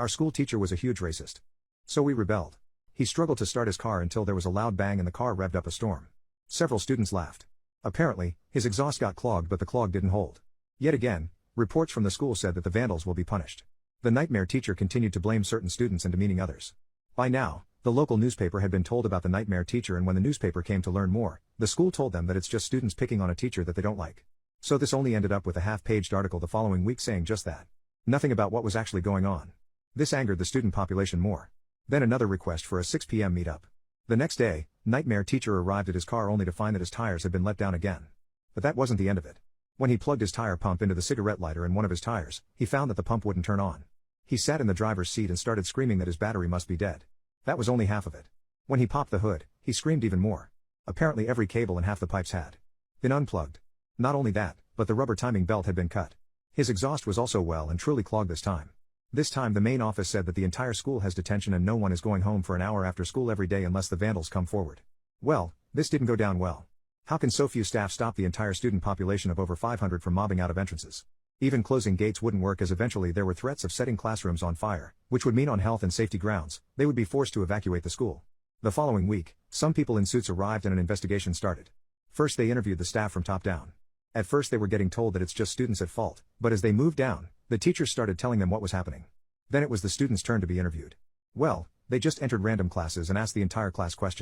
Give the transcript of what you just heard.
Our school teacher was a huge racist. So we rebelled. He struggled to start his car until there was a loud bang and the car revved up a storm. Several students laughed. Apparently, his exhaust got clogged but the clog didn't hold. Yet again, reports from the school said that the vandals will be punished. The nightmare teacher continued to blame certain students and demeaning others. By now, the local newspaper had been told about the nightmare teacher, and when the newspaper came to learn more, the school told them that it's just students picking on a teacher that they don't like. So this only ended up with a half-paged article the following week saying just that. Nothing about what was actually going on. This angered the student population more. Then another request for a 6 p.m. meetup. The next day, nightmare teacher arrived at his car only to find that his tires had been let down again. But that wasn't the end of it. When he plugged his tire pump into the cigarette lighter in one of his tires, he found that the pump wouldn't turn on. He sat in the driver's seat and started screaming that his battery must be dead. That was only half of it. When he popped the hood, he screamed even more. Apparently every cable and half the pipes had been unplugged. Not only that, but the rubber timing belt had been cut. His exhaust was also well and truly clogged this time. This time the main office said that the entire school has detention and no one is going home for an hour after school every day unless the vandals come forward. Well, this didn't go down well. How can so few staff stop the entire student population of over 500 from mobbing out of entrances? Even closing gates wouldn't work, as eventually there were threats of setting classrooms on fire, which would mean on health and safety grounds, they would be forced to evacuate the school. The following week, some people in suits arrived and an investigation started. First they interviewed the staff from top down. At first they were getting told that it's just students at fault, but as they moved down, the teachers started telling them what was happening. Then it was the students' turn to be interviewed. Well, they just entered random classes and asked the entire class questions.